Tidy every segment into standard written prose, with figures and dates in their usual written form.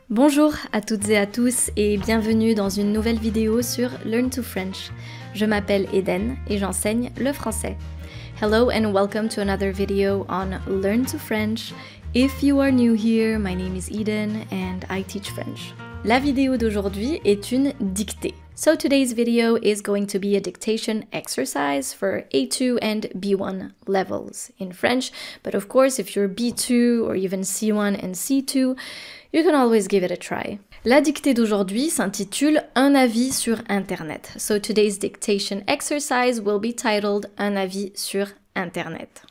Bonjour à toutes et à tous et bienvenue dans une nouvelle vidéo sur Learn to French. Je m'appelle Eden et j'enseigne le français. Hello and welcome to another video on Learn to French. If you are new here, my name is Eden and I teach French. La vidéo d'aujourd'hui est une dictée. So today's video is going to be a dictation exercise for A2 and B1 levels in French. But of course, if you're B2 or even C1 and C2, you can always give it a try. La dictée d'aujourd'hui s'intitule Un avis sur Internet. So today's dictation exercise will be titled Un avis sur Internet.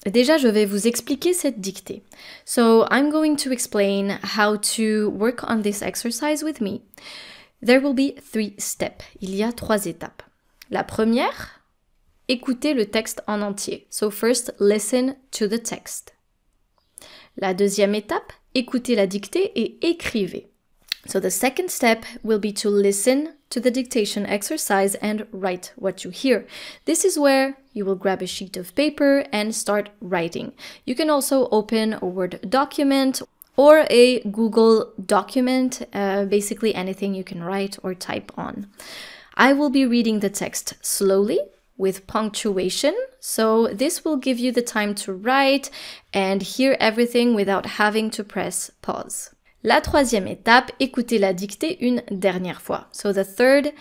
Déjà, je vais vous expliquer cette dictée. So I'm going to explain how to work on this exercise with me. There will be 3 steps. Il y a 3 étapes. La première, écoutez le texte en entier. So first, listen to the text. La deuxième étape, écoutez la dictée et écrivez. So the second step will be to listen to the dictation exercise and write what you hear. This is where you will grab a sheet of paper and start writing. You can also open a Word document or a Google document, basically anything you can write or type on. I will be reading the text slowly with punctuation, so this will give you the time to write and hear everything without having to press pause. La troisième étape, écoutez la dictée une dernière fois. So the third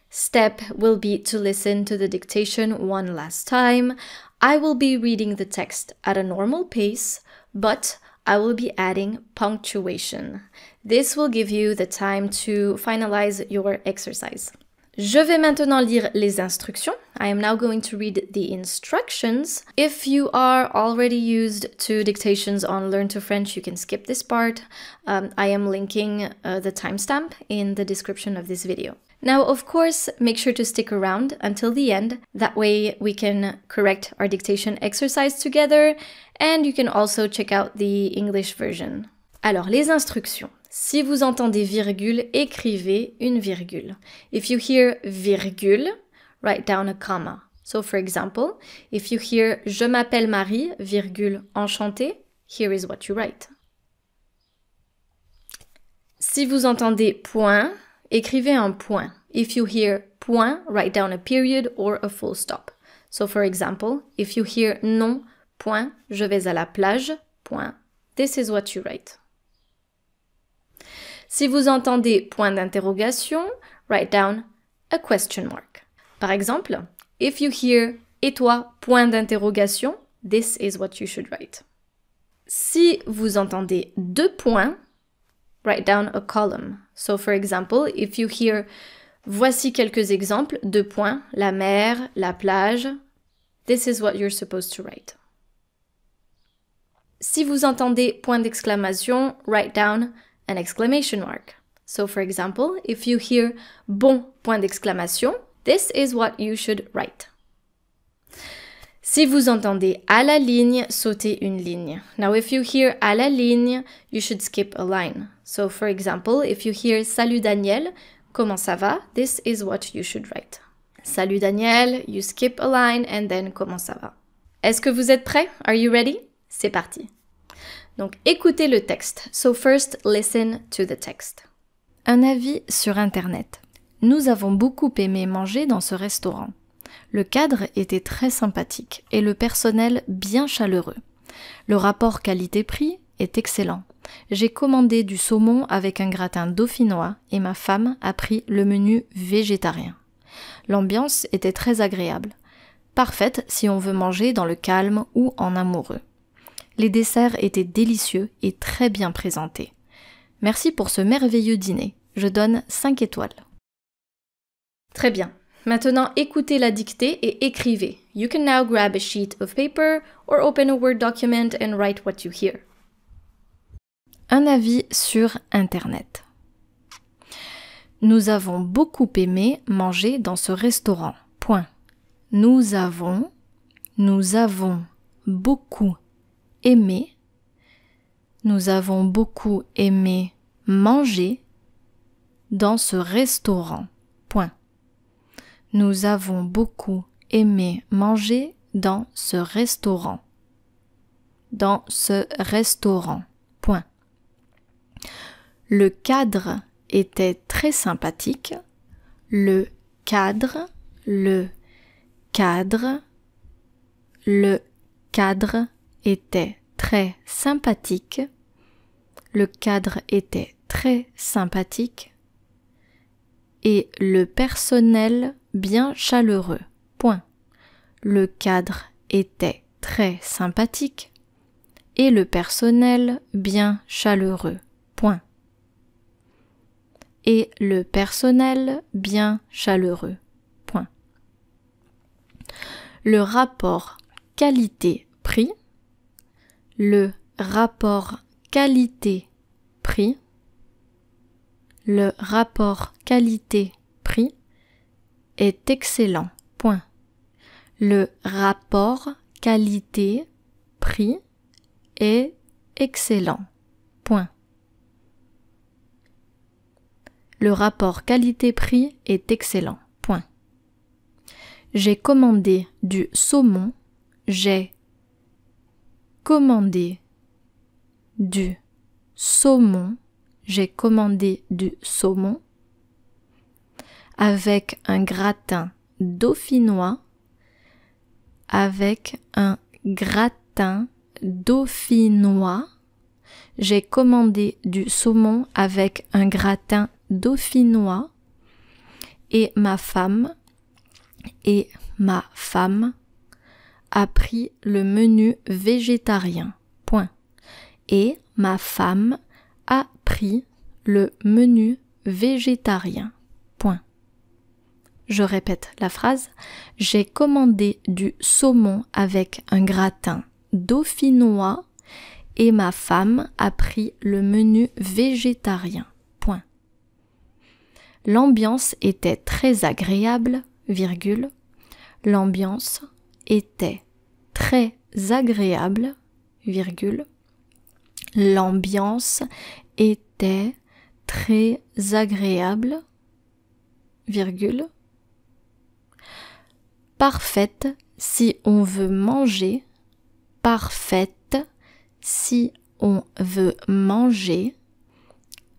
step will be to listen to the dictation one last time. I will be reading the text at a normal pace, but I will be adding punctuation. This will give you the time to finalize your exercise. Je vais maintenant lire les instructions. I am now going to read the instructions. If you are already used to dictations on Learn to French, you can skip this part. I am linking the timestamp in the description of this video. Now, of course, make sure to stick around until the end. That way we can correct our dictation exercise together and you can also check out the English version. Alors, les instructions. Si vous entendez virgule, écrivez une virgule. If you hear virgule, write down a comma. So, for example, if you hear Je m'appelle Marie, virgule, enchantée, here is what you write. Si vous entendez point, écrivez un point. If you hear point, write down a period or a full stop. So, for example, if you hear non, point, je vais à la plage, point, this is what you write. Si vous entendez point d'interrogation, write down a question mark. Par exemple, if you hear et toi, point d'interrogation, this is what you should write. Si vous entendez 2 points, write down a column. So for example, if you hear voici quelques exemples, 2 points, la mer, la plage, this is what you're supposed to write. Si vous entendez point d'exclamation, write down an exclamation mark. So for example, if you hear bon point d'exclamation, this is what you should write. Si vous entendez à la ligne, sautez une ligne. Now if you hear à la ligne, you should skip a line. So for example, if you hear salut Daniel, comment ça va? This is what you should write. Salut Daniel, you skip a line and then comment ça va? Est-ce que vous êtes prêts? Are you ready? C'est parti. Donc, écoutez le texte. So first, listen to the text. Un avis sur Internet. Nous avons beaucoup aimé manger dans ce restaurant. Le cadre était très sympathique et le personnel bien chaleureux. Le rapport qualité-prix est excellent. J'ai commandé du saumon avec un gratin dauphinois et ma femme a pris le menu végétarien. L'ambiance était très agréable. Parfaite si on veut manger dans le calme ou en amoureux. Les desserts étaient délicieux et très bien présentés. Merci pour ce merveilleux dîner. Je donne 5 étoiles. Très bien. Maintenant, écoutez la dictée et écrivez. You can now grab a sheet of paper or open a Word document and write what you hear. Un avis sur Internet. Nous avons beaucoup aimé manger dans ce restaurant. Point. Nous avons beaucoup aimé. Nous avons beaucoup aimé manger dans ce restaurant. Point. Nous avons beaucoup aimé manger dans ce restaurant. Dans ce restaurant. Point. Le cadre était très sympathique. Le cadre, le cadre, le cadre était très sympathique. Le cadre était très sympathique. Et le personnel bien chaleureux. Point. Le cadre était très sympathique. Et le personnel bien chaleureux. Point. Et le personnel bien chaleureux. Point. Le rapport qualité-prix. Le rapport qualité-prix. Le rapport qualité-prix est excellent. Point. Le rapport qualité-prix est excellent. Point. Le rapport qualité-prix est excellent. Point. J'ai commandé du saumon. J'ai commandé du saumon. J'ai commandé du saumon avec un gratin dauphinois. Avec un gratin dauphinois. J'ai commandé du saumon avec un gratin dauphinois. Et ma femme a pris le menu végétarien. Point. Et ma femme a pris le menu végétarien. Point. Je répète la phrase. J'ai commandé du saumon avec un gratin dauphinois et ma femme a pris le menu végétarien. Point. L'ambiance était très agréable, virgule. L'ambiance était très agréable, virgule. L'ambiance était très agréable, virgule. Parfaite si on veut manger. Parfaite si on veut manger.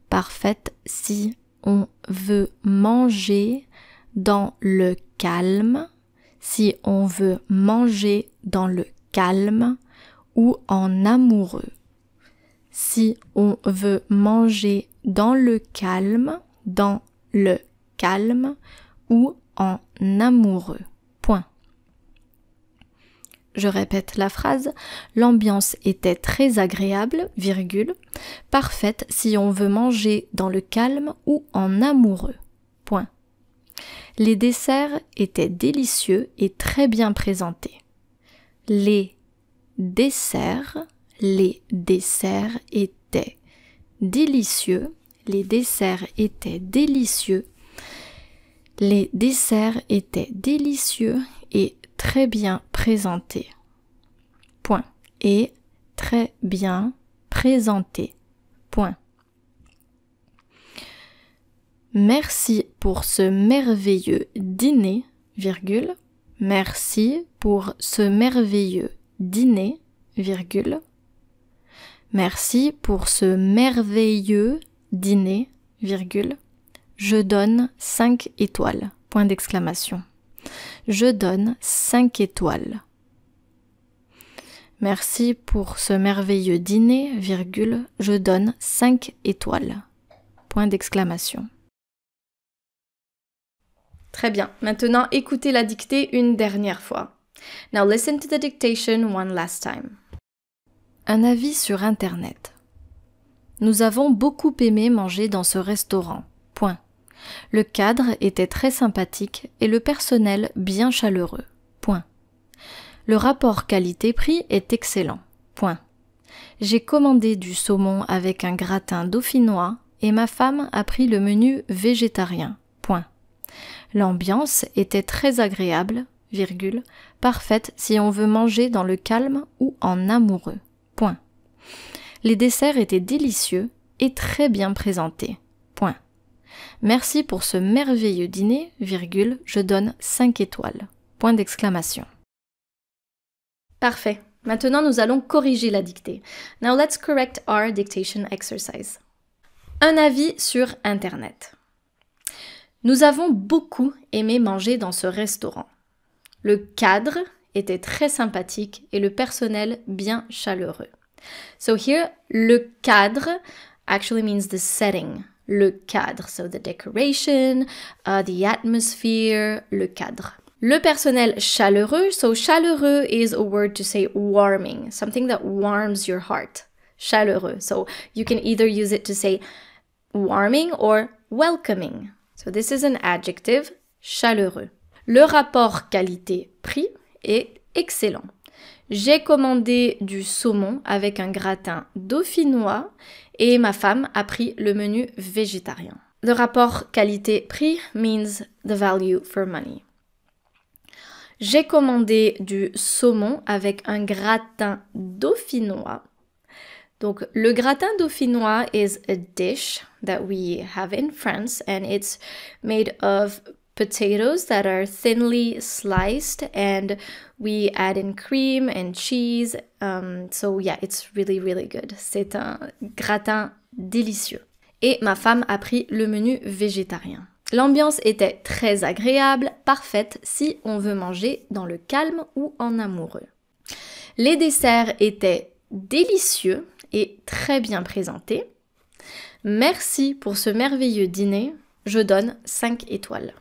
Parfaite si on veut manger dans le calme. Si on veut manger dans le calme ou en amoureux. Si on veut manger dans le calme ou en amoureux. Point. Je répète la phrase. L'ambiance était très agréable, virgule, parfaite si on veut manger dans le calme ou en amoureux. Point. Les desserts étaient délicieux et très bien présentés. Les desserts étaient délicieux. Les desserts étaient délicieux. Les desserts étaient délicieux et très bien présentés. Point. Et très bien présentés. Point. Merci pour ce merveilleux dîner, virgule. Merci pour ce merveilleux dîner, virgule. Merci pour ce merveilleux dîner, virgule. Je donne 5 étoiles. Point d'exclamation. Je donne 5 étoiles. Merci pour ce merveilleux dîner, virgule. Je donne 5 étoiles. Point d'exclamation. Très bien. Maintenant, écoutez la dictée une dernière fois. Now listen to the dictation one last time. Un avis sur Internet. Nous avons beaucoup aimé manger dans ce restaurant. Point. Le cadre était très sympathique et le personnel bien chaleureux. Point. Le rapport qualité-prix est excellent. Point. J'ai commandé du saumon avec un gratin dauphinois et ma femme a pris le menu végétarien. Point. L'ambiance était très agréable, virgule, parfaite si on veut manger dans le calme ou en amoureux. Point. Les desserts étaient délicieux et très bien présentés. Point. Merci pour ce merveilleux dîner, virgule, je donne 5 étoiles. Point d'exclamation. Parfait. Maintenant, nous allons corriger la dictée. Now let's correct our dictation exercise. Un avis sur Internet. Nous avons beaucoup aimé manger dans ce restaurant. Le cadre était très sympathique et le personnel bien chaleureux. So here, le cadre actually means the setting. Le cadre, so the decoration, the atmosphere, le cadre. Le personnel chaleureux, so chaleureux is a word to say warming, something that warms your heart. Chaleureux, so you can either use it to say warming or welcoming. So this is an adjective, chaleureux. Le rapport qualité-prix est excellent. J'ai commandé du saumon avec un gratin dauphinois et ma femme a pris le menu végétarien. Le rapport qualité-prix means the value for money. J'ai commandé du saumon avec un gratin dauphinois. Donc, le gratin dauphinois is a dish that we have in France and it's made of potatoes that are thinly sliced and we add in cream and cheese. So yeah, it's really, really good. C'est un gratin délicieux. Et ma femme a pris le menu végétarien. L'ambiance était très agréable, parfaite si on veut manger dans le calme ou en amoureux. Les desserts étaient délicieux et très bien présentés. Merci pour ce merveilleux dîner. Je donne 5 étoiles.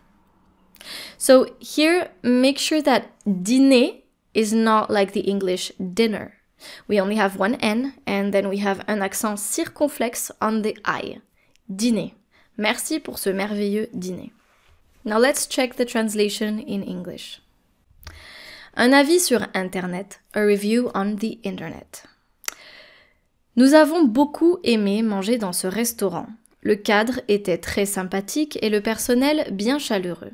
So here, make sure that dîner is not like the English dinner. We only have one N and then we have un accent circonflexe on the I. Dîner. Merci pour ce merveilleux dîner. Now let's check the translation in English. Un avis sur Internet, a review on the Internet. Nous avons beaucoup aimé manger dans ce restaurant. Le cadre était très sympathique et le personnel bien chaleureux.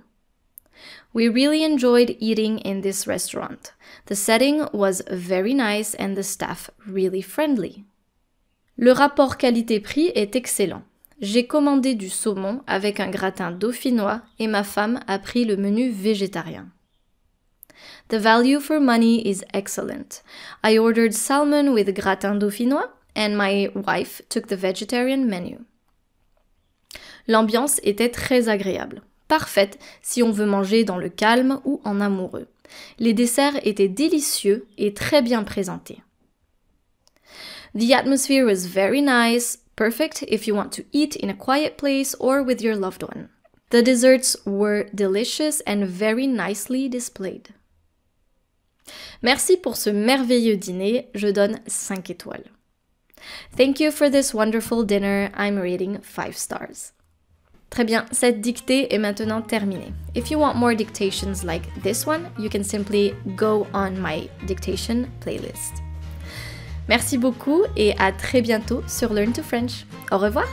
We really enjoyed eating in this restaurant. The setting was very nice and the staff really friendly. Le rapport qualité-prix est excellent. J'ai commandé du saumon avec un gratin dauphinois et ma femme a pris le menu végétarien. The value for money is excellent. I ordered salmon with gratin dauphinois and my wife took the vegetarian menu. L'ambiance était très agréable. Parfaite si on veut manger dans le calme ou en amoureux. Les desserts étaient délicieux et très bien présentés. The atmosphere was very nice, perfect if you want to eat in a quiet place or with your loved one. The desserts were delicious and very nicely displayed. Merci pour ce merveilleux dîner, je donne 5 étoiles. Thank you for this wonderful dinner, I'm rating 5 stars. Très bien, cette dictée est maintenant terminée. If you want more dictations like this one, you can simply go on my dictation playlist. Merci beaucoup et à très bientôt sur Learn to French. Au revoir!